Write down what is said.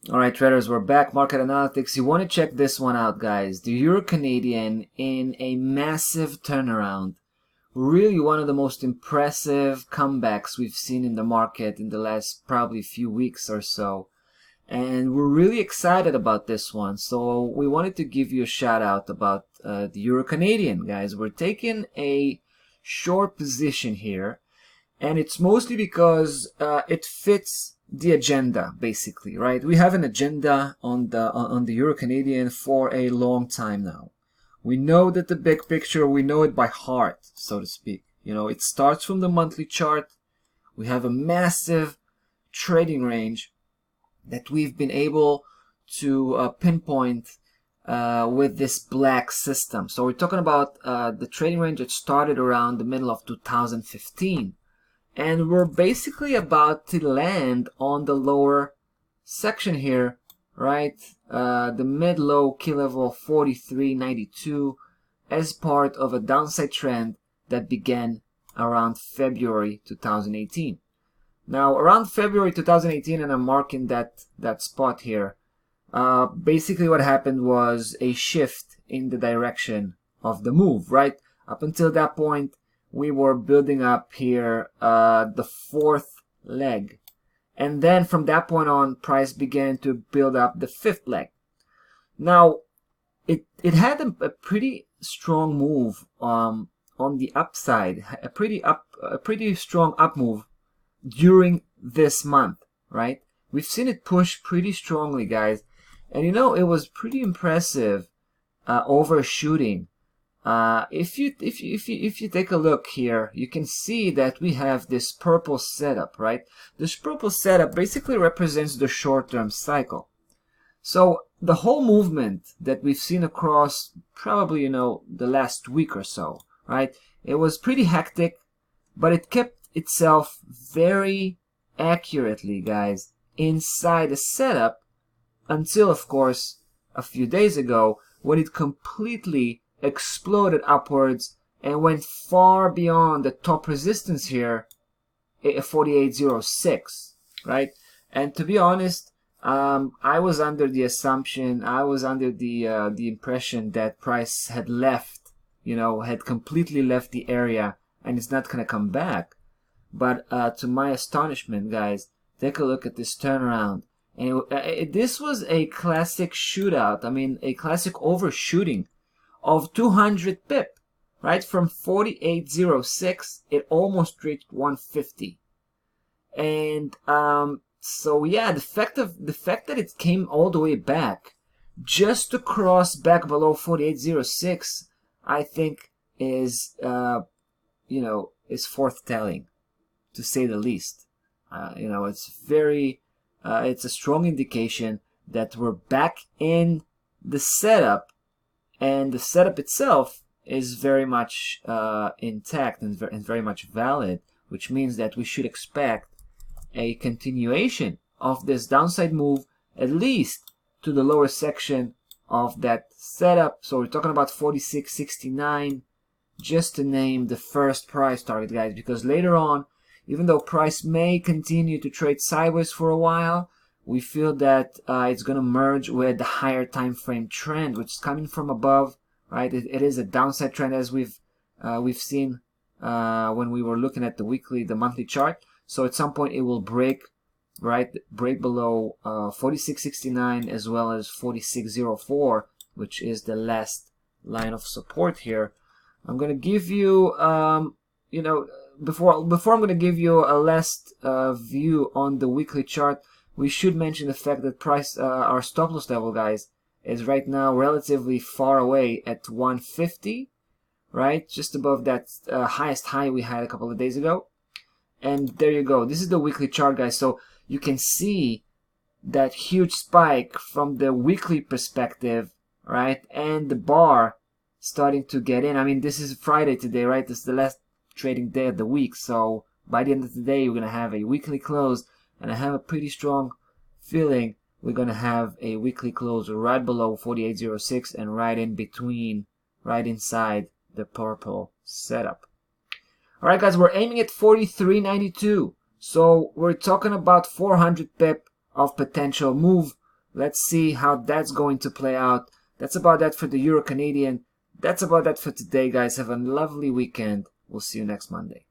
Alright traders, we're back. Market analytics. You want to check this one out, guys. The Euro Canadian in a massive turnaround. Really one of the most impressive comebacks we've seen in the market in the last probably few weeks or so. And we're really excited about this one. So we wanted to give you a shout out about the Euro Canadian, guys. We're taking a short position here, and it's mostly because it fits the agenda, basically, right? We have an agenda on the Euro Canadian for a long time now. We know that the big picture, we know it by heart, so to speak. You know, it starts from the monthly chart. We have a massive trading range that we've been able to pinpoint with this black system. So we're talking about the trading range that started around the middle of 2015. And we're basically about to land on the lower section here, right? The mid-low key level 43.92 as part of a downside trend that began around February 2018. Now, around February 2018, and I'm marking that spot here, basically what happened was a shift in the direction of the move, right? Up until that point, we were building up here the fourth leg. And then from that point on, price began to build up the fifth leg. Now, it had a pretty strong move on the upside, a pretty strong up move during this month, right? We've seen it push pretty strongly, guys. And you know, it was pretty impressive overshooting. If you take a look here, you can see that we have this purple setup, right? This purple setup basically represents the short-term cycle. So the whole movement that we've seen across probably, you know, the last week or so, right? It was pretty hectic, but it kept itself very accurately, guys, inside the setup until, of course, a few days ago when it completely exploded upwards and went far beyond the top resistance here, 48.06, right? And to be honest, I was under the assumption, I was under the impression that price had left, you know, had completely left the area and it's not gonna come back. But to my astonishment, guys, take a look at this turnaround. And this was a classic shootout. I mean, a classic overshooting of 200 pip, right? From 48.06, it almost reached 150. And so yeah, the fact that it came all the way back just to cross back below 48.06, I think is you know, is forth-telling, to say the least. You know, it's very it's a strong indication that we're back in the setup, and the setup itself is very much intact and very much valid, which means that we should expect a continuation of this downside move, at least to the lower section of that setup. So we're talking about 46.69, just to name the first price target, guys, because later on, even though price may continue to trade sideways for a while, we feel that it's going to merge with the higher time frame trend, which is coming from above, right? It is a downside trend, as we've seen when we were looking at the monthly chart. So at some point it will break, right? Break below 46.69 as well as 46.04, which is the last line of support here. I'm going to give you, you know, before I'm going to give you a last view on the weekly chart, we should mention the fact that price, our stop loss level, guys, is right now relatively far away at 150, right? Just above that highest high we had a couple of days ago. And there you go. This is the weekly chart, guys. So you can see that huge spike from the weekly perspective, right? And the bar starting to get in. I mean, this is Friday today, right? This is the last trading day of the week. So by the end of the day, we're going to have a weekly close. And I have a pretty strong feeling we're going to have a weekly close right below 48.06 and right in between, right inside the purple setup. Alright, guys, we're aiming at 43.92. So we're talking about 400 pip of potential move Let's see how that's going to play out. That's about that for the Euro Canadian. That's about that for today, guys. Have a lovely weekend. We'll see you next Monday.